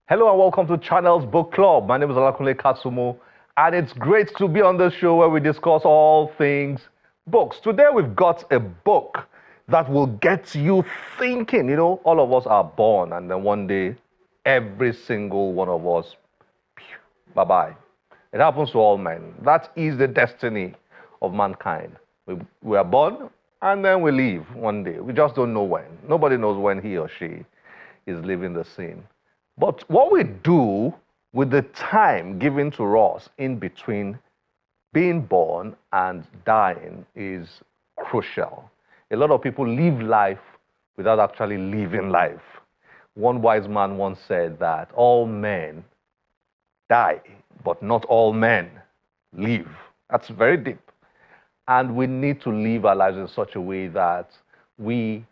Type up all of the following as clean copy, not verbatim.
Hello and welcome to Channels Book Club. My name is Olakunle Kasumo, and it's great to be on the show where we discuss all things books. Today we've got a book that will get you thinking. You know, all of us are born, and then one day, every single one of us, bye-bye. It happens to all men. That is the destiny of mankind. We are born, and then we leave one day. We just don't know when. Nobody knows when he or she is leaving the scene. But what we do with the time given to us in between being born and dying is crucial. A lot of people live life without actually living life. One wise man once said that all men die, but not all men live. That's very deep. And we need to live our lives in such a way that we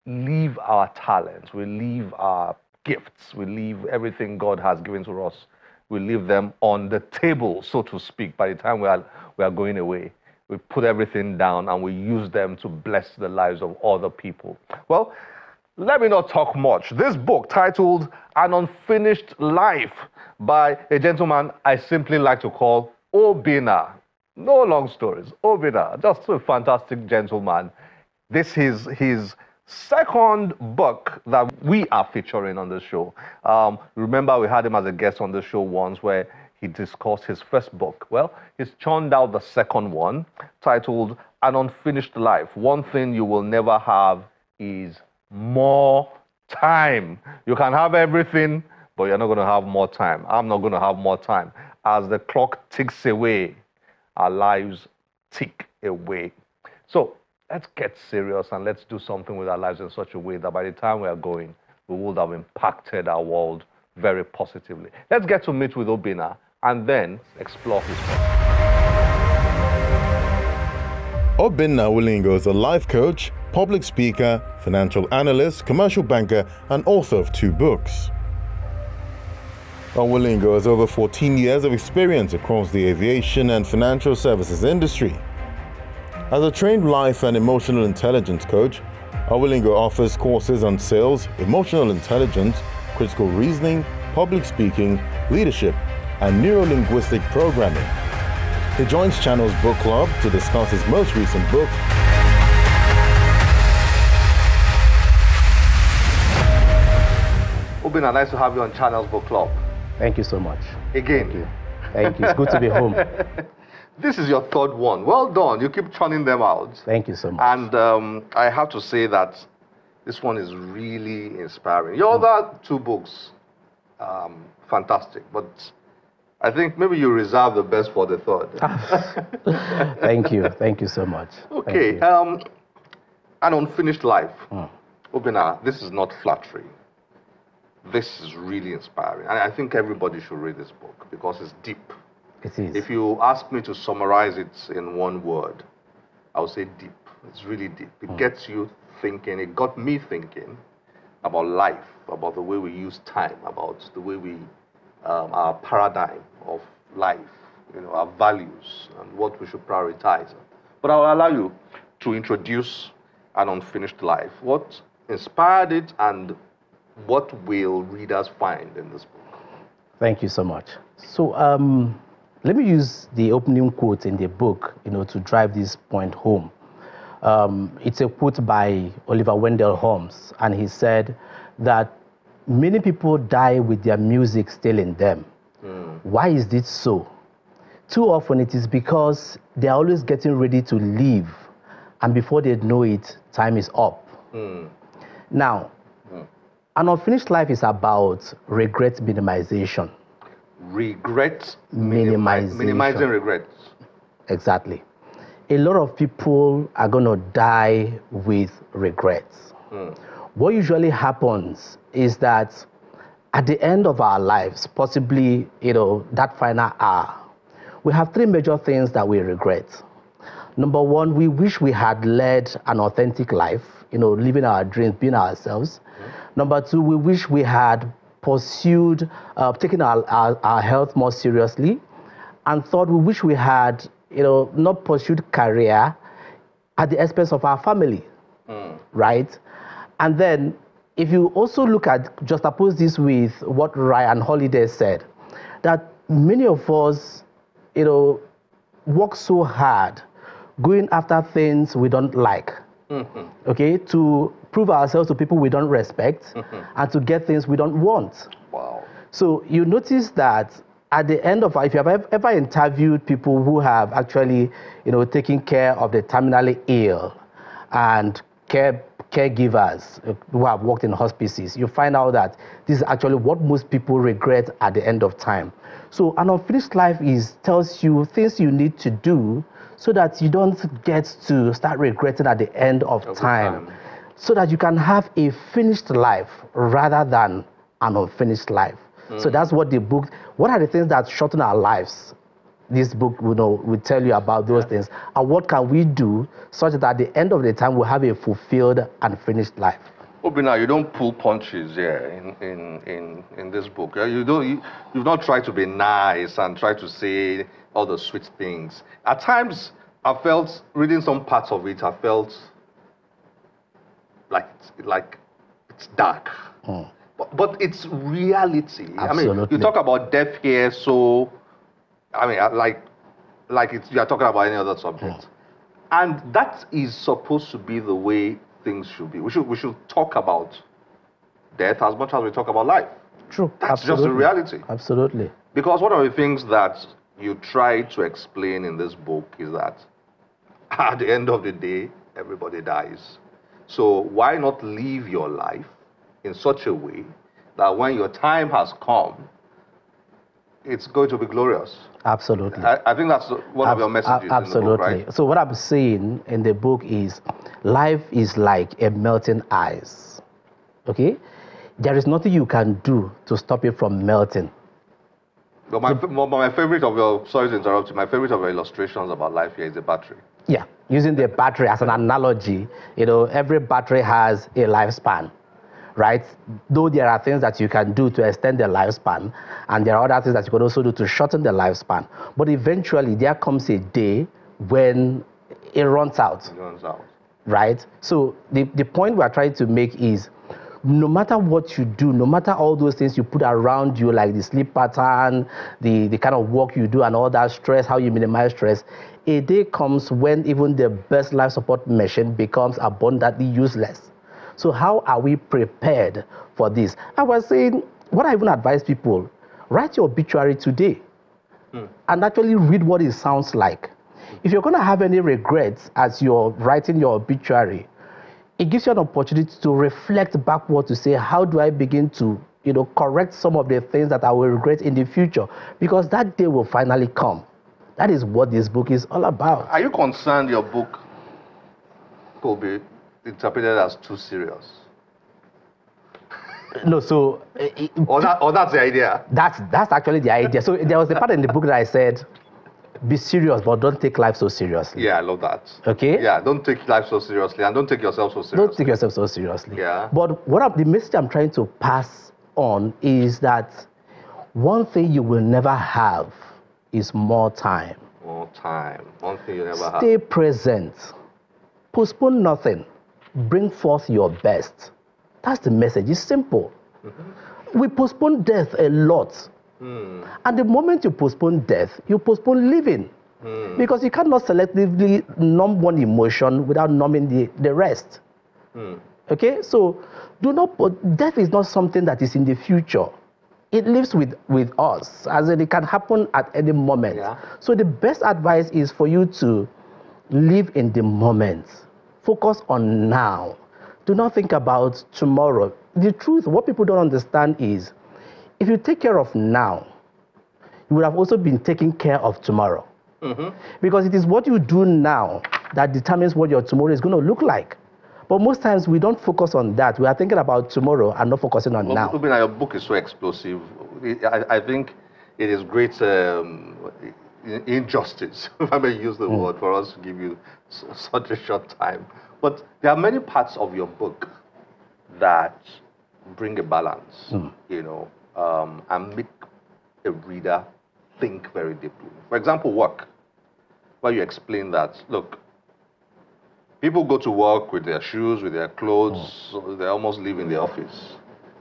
leave our talents, we leave our gifts, we leave everything God has given to us, we leave them on the table, so to speak. By the time we are going away, we put everything down and we use them to bless the lives of other people. Well, let me not talk much. This book, titled An Unfinished Life, by a gentleman I simply like to call Obinna. No long stories. Obinna, just a fantastic gentleman. This is his second book that we are featuring on the show. Remember, we had him as a guest on the show once where he discussed his first book. Well, he's churned out the second one, titled An Unfinished Life. One thing you will never have is more time. You can have everything, but you're not going to have more time. I'm not going to have more time. As the clock ticks away, our lives tick away. So let's get serious and let's do something with our lives in such a way that by the time we are going, we would have impacted our world very positively. Let's get to meet with Obinna and then explore his book. Obinna Onwuelingo is a life coach, public speaker, financial analyst, commercial banker, and author of 2 books. Onwuelingo has over 14 years of experience across the aviation and financial services industry. As a trained life and emotional intelligence coach, Onwuelingo offers courses on sales, emotional intelligence, critical reasoning, public speaking, leadership, and neuro-linguistic programming. He joins Channels Book Club to discuss his most recent book, Obinna, nice to have you on Channels Book Club. Thank you so much. Again. Thank you. Thank you. It's good to be home. This is your third one. Well done. You keep churning them out. Thank you so much. And I have to say that this one is really inspiring. Your other 2 books, fantastic. But I think maybe you reserve the best for the third. Thank you. Thank you so much. Okay. An Unfinished Life. Obinna, this is not flattery. This is really inspiring. And I think everybody should read this book because it's deep. It is. If you ask me to summarize it in one word, I would say deep. It's really deep. It gets you thinking. It got me thinking about life, about the way we use time, about the way we, our paradigm of life, you know, our values and what we should prioritize. But I'll allow you to introduce An Unfinished Life. What inspired it and what will readers find in this book? Thank you so much. So let me use the opening quote in the book, to drive this point home. It's a quote by Oliver Wendell Holmes, and he said that many people die with their music still in them. Why is this so? Too often it is because they're always getting ready to leave, and before they know it, time is up. Now, An Unfinished Life is about regret minimization. Regret minimization. Minimizing regrets. Exactly. A lot of people are going to die with regrets. What usually happens is that at the end of our lives, possibly, that final hour, we have 3 major things that we regret. Number 1, we wish we had led an authentic life, living our dreams, being ourselves. Number 2, we wish we had pursued, taken our health more seriously. And third, we wish we had, not pursued career at the expense of our family, right? And then if you also look at, juxtapose this with what Ryan Holiday said, that many of us, work so hard going after things we don't like, okay, to prove ourselves to people we don't respect, and to get things we don't want. Wow. So you notice that at the end of, if you have ever interviewed people who have actually, taken care of the terminally ill and caregivers who have worked in hospices, you find out that this is actually what most people regret at the end of time. So an unfinished life tells you things you need to do so that you don't get to start regretting at the end of time, so that you can have a finished life rather than an unfinished life. So that's what what are the things that shorten our lives? This book will tell you about those things, and what can we do such that at the end of the time we'll have a fulfilled and finished life. Obinna, you don't pull punches here in this book. You've not tried to be nice and try to say all the sweet things. At times, I felt, reading some parts of it, I felt like it's dark. But it's reality. Absolutely. I mean, you talk about death here, so I mean, you are talking about any other subject, and that is supposed to be the way things should be. We should talk about death as much as we talk about life. True. That's just the reality. Absolutely. Because one of the things that you try to explain in this book is that at the end of the day, everybody dies. So why not live your life in such a way that when your time has come, it's going to be glorious? Absolutely. I think that's one of your messages absolutely. in the book, right? So what I'm saying in the book is, life is like a melting ice, okay? There is nothing you can do to stop it from melting. But my favorite of your, sorry to interrupt you, my favorite of your illustrations about life here is the battery. Yeah, using the battery as an analogy, every battery has a lifespan, right? Though there are things that you can do to extend the lifespan, and there are other things that you can also do to shorten the lifespan. But eventually, there comes a day when it runs out. It runs out. Right? So the point we're trying to make is, no matter what you do, no matter all those things you put around you, like the sleep pattern, the kind of work you do and all that stress, how you minimize stress, a day comes when even the best life support machine becomes abundantly useless. So how are we prepared for this? I was saying, what I even advise people, write your obituary today and actually read what it sounds like. If you're going to have any regrets as you're writing your obituary, it gives you an opportunity to reflect backward to say, how do I begin to, correct some of the things that I will regret in the future? Because that day will finally come. That is what this book is all about. Are you concerned your book will be interpreted as too serious? No, so... or that's the idea? That's actually the idea. So there was a part in the book that I said, be serious, but don't take life so seriously. Yeah, I love that. Okay? Yeah, don't take life so seriously, and don't take yourself so seriously. Don't take yourself so seriously. Yeah. But the message I'm trying to pass on is that one thing you will never have is more time. More time. One thing you never have. Stay present. Postpone nothing. Bring forth your best. That's the message. It's simple. We postpone death a lot. And the moment you postpone death, you postpone living. Because you cannot selectively numb one emotion without numbing the rest. Okay? So death is not something that is in the future. It lives with us, as in it can happen at any moment. Yeah. So the best advice is for you to live in the moment. Focus on now. Do not think about tomorrow. The truth, what people don't understand is, if you take care of now, you would have also been taking care of tomorrow. Because it is what you do now that determines what your tomorrow is going to look like. But most times we don't focus on that. We are thinking about tomorrow and not focusing on now. Obinna, your book is so explosive. I think it is great injustice, if I may use the word, for us to give you such a short time. But there are many parts of your book that bring a balance, and make a reader think very deeply. For example, work, where you explain that, look, People go to work with their shoes, with their clothes, so they almost live in the office,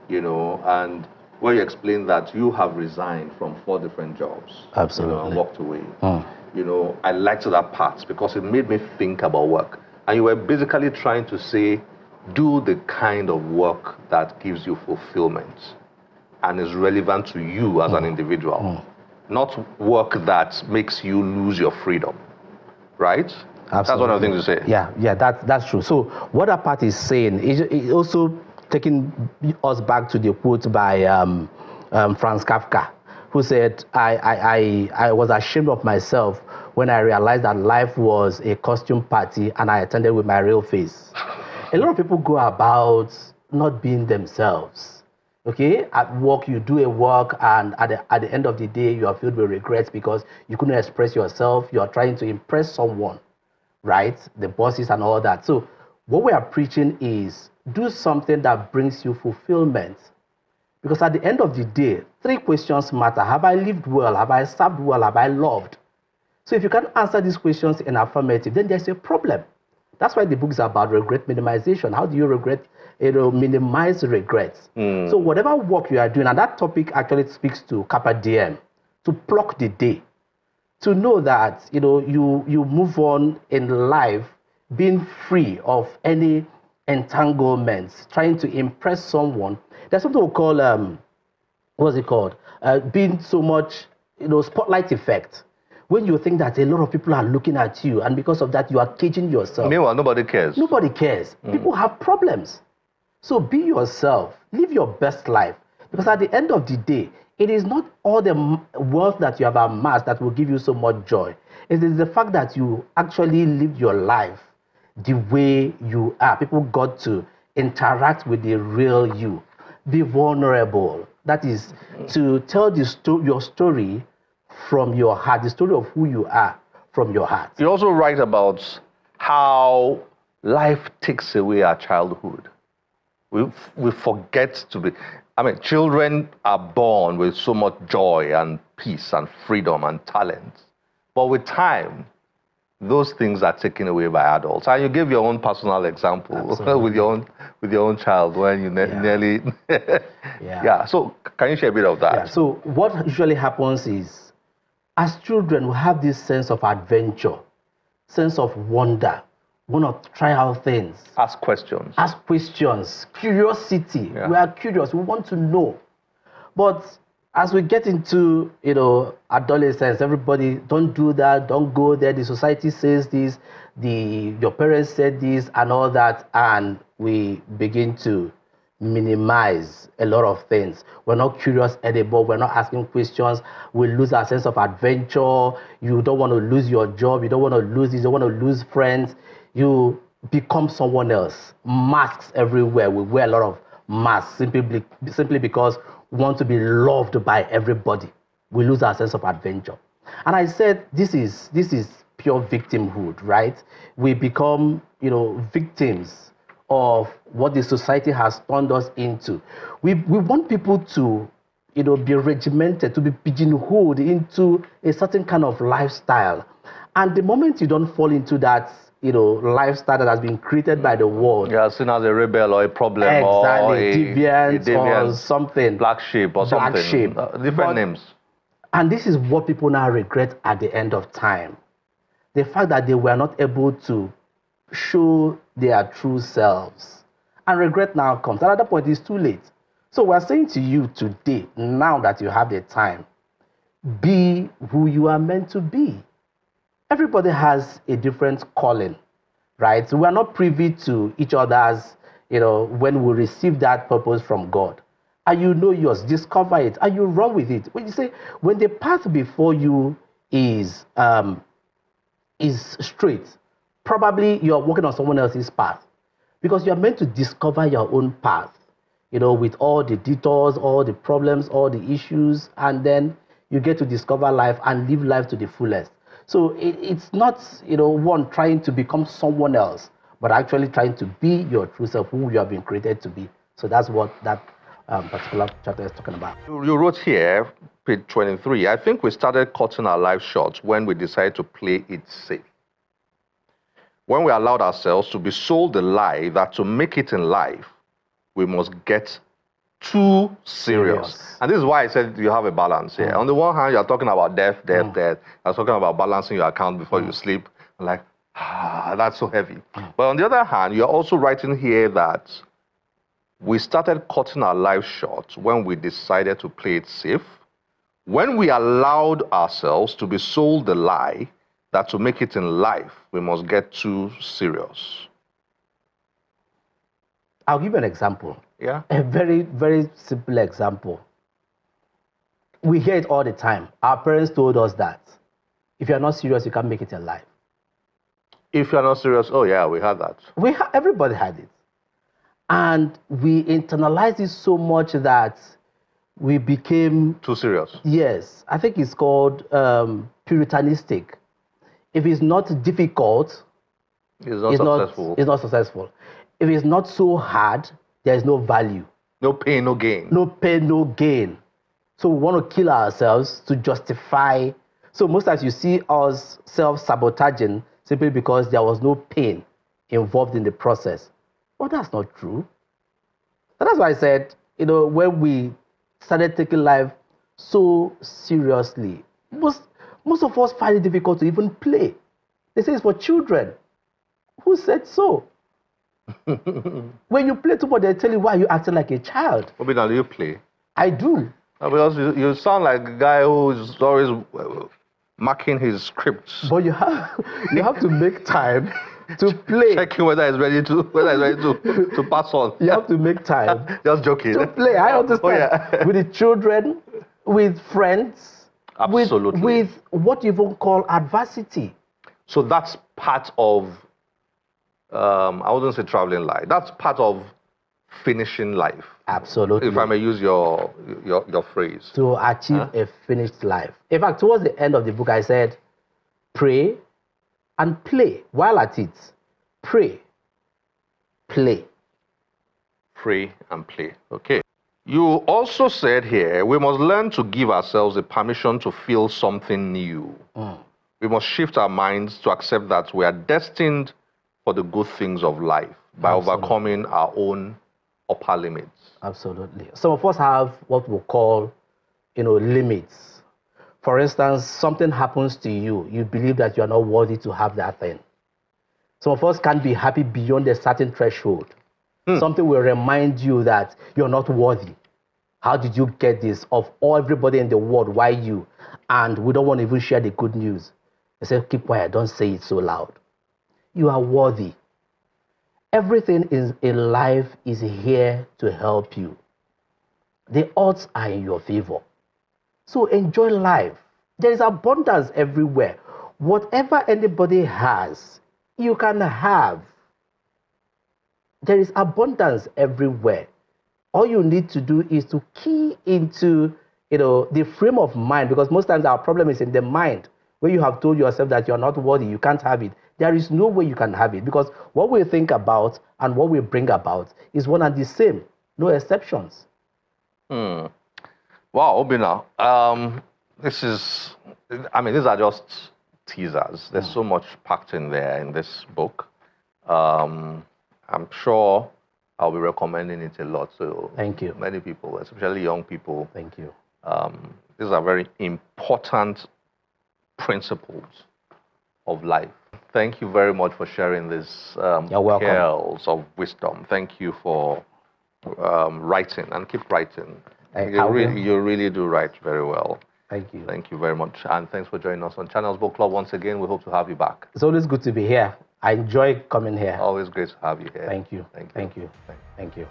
you know, and where you explain that you have resigned from 4 different jobs, Absolutely. you know, and walked away. You know, I liked that part because it made me think about work. And you were basically trying to say, do the kind of work that gives you fulfillment and is relevant to you as an individual, not work that makes you lose your freedom, right? Absolutely. That's one of the things you say. Yeah, that's true. So what that part is saying is also taking us back to the quote by Franz Kafka, who said, I was ashamed of myself when I realized that life was a costume party and I attended with my real face. A lot of people go about not being themselves. Okay, at work you do a work, and at the end of the day you are filled with regrets because you couldn't express yourself. You are trying to impress someone, right? The bosses and all that. So what we are preaching is do something that brings you fulfillment. Because at the end of the day, 3 questions matter. Have I lived well? Have I served well? Have I loved? So if you can't answer these questions in affirmative, then there's a problem. That's why the book is about regret minimization. How do you minimize regrets? So whatever work you are doing, and that topic actually speaks to Carpe Diem, to pluck the day, to know that you move on in life being free of any entanglements, trying to impress someone. There's something we call what's it called? Being so much spotlight effect. When you think that a lot of people are looking at you, and because of that you are caging yourself. Meanwhile, nobody cares. Nobody cares. People have problems. So be yourself. Live your best life. Because at the end of the day, it is not all the wealth that you have amassed that will give you so much joy. It is the fact that you actually lived your life the way you are. People got to interact with the real you. Be vulnerable. That is to tell your story from your heart, the story of who you are from your heart. You also write about how life takes away our childhood. We forget to be. I mean, children are born with so much joy and peace and freedom and talent. But with time, those things are taken away by adults. And you gave your own personal example with your own child when you nearly. Yeah. So can you share a bit of that? Yeah. So what usually happens is, as children, we have this sense of adventure, sense of wonder. We want to try out things. Ask questions. Ask questions. Curiosity. Yeah. We are curious. We want to know. But as we get into, adolescence, everybody, don't do that, don't go there. The society says this, your parents said this and all that, and we begin to minimize a lot of things. We're not curious anymore. We're not asking questions. We lose our sense of adventure. You don't want to lose your job. You don't want to lose this. You don't want to lose friends. You become someone else. Masks everywhere. We wear a lot of masks simply because we want to be loved by everybody. We lose our sense of adventure. And I said, this is pure victimhood, right? We become, victims of what the society has turned us into. We want people to, be regimented, to be pigeonholed into a certain kind of lifestyle. And the moment you don't fall into that, lifestyle that has been created by the world. Yeah, seen as a rebel or a problem or a deviant or something. Black sheep or something. Black sheep. Different names. And this is what people now regret at the end of time. The fact that they were not able to show their true selves. And regret now comes. At that point, it's too late. So we're saying to you today, now that you have the time, be who you are meant to be. Everybody has a different calling, right? So we are not privy to each other's, when we receive that purpose from God. And you know yours, discover it, and you run with it. When you say, when the path before you is straight, probably you're walking on someone else's path. Because you're meant to discover your own path, with all the detours, all the problems, all the issues, and then you get to discover life and live life to the fullest. So it's not, one trying to become someone else, but actually trying to be your true self, who you have been created to be. So that's what that particular chapter is talking about. You wrote here, page 23, I think we started cutting our life short when we decided to play it safe. when we allowed ourselves to be sold the lie that to make it in life, we must get too serious. And this is why I said you have a balance here. On the one hand, you're talking about death. You're talking about balancing your account before you sleep. Like, that's so heavy. But on the other hand, you're also writing here that we started cutting our lives short when we decided to play it safe, when we allowed ourselves to be sold the lie that to make it in life, we must get too serious. I'll give you an example. Yeah. A very, very simple example. We hear it all the time. Our parents told us that if you're not serious, you can't make it in life. If you're not serious, oh yeah, we had that. Everybody had it. And we internalized it so much that we became... Too serious. Yes. I think it's called puritanistic. If it's not difficult, it's not successful. If it's not so hard, there is no value. No pain, no gain. No pain, no gain. So we want to kill ourselves to justify. So most times you see us self-sabotaging simply because there was no pain involved in the process. But that's not true. And that's why I said, when we started taking life so seriously, most of us find it difficult to even play. They say it's for children. Who said so? When you play too much, they tell you why you acting like a child. Obinna, do you play? I do. Because you sound like a guy who's always marking his scripts. But you have to make time to play. Checking whether it's ready to pass on. You have to make time. Just joking. To play. I understand. Oh, yeah. With the children, with friends. Absolutely. With what you even call adversity. So that's part of, I wouldn't say traveling life. That's part of finishing life. Absolutely. If I may use your phrase. To achieve a finished life. In fact, towards the end of the book, I said, pray and play. While at it, pray, play. Pray and play. Okay. You also said here, we must learn to give ourselves the permission to feel something new. We must shift our minds to accept that we are destined for the good things of life by overcoming our own upper limits. Absolutely. Some of us have what we call, limits. For instance, something happens to you, you believe that you are not worthy to have that thing. Some of us can't be happy beyond a certain threshold. Something will remind you that you're not worthy. How did you get this? Of everybody in the world, why you? And we don't want to even share the good news. They say, keep quiet, don't say it so loud. You are worthy. Everything in life is here to help you. The odds are in your favor. So enjoy life. There is abundance everywhere. Whatever anybody has, you can have. There is abundance everywhere. All you need to do is to key into the frame of mind, because most times our problem is in the mind. Where you have told yourself that you're not worthy, you can't have it. There is no way you can have it, because what we think about and what we bring about is one and the same. No exceptions. Wow, Obinna. These are just teasers. There's so much packed in there in this book. I'm sure I'll be recommending it a lot to Thank you. Many people, especially young people. Thank you. These are very important principles of life. Thank you very much for sharing this You're welcome. pearls of wisdom. Thank you for writing, and keep writing. You really do write very well. Thank you. Thank you very much. And thanks for joining us on Channels Book Club once again. We hope to have you back. It's always good to be here. I enjoy coming here. Always great to have you here. Thank you. Thank you. Thank you. Thank you.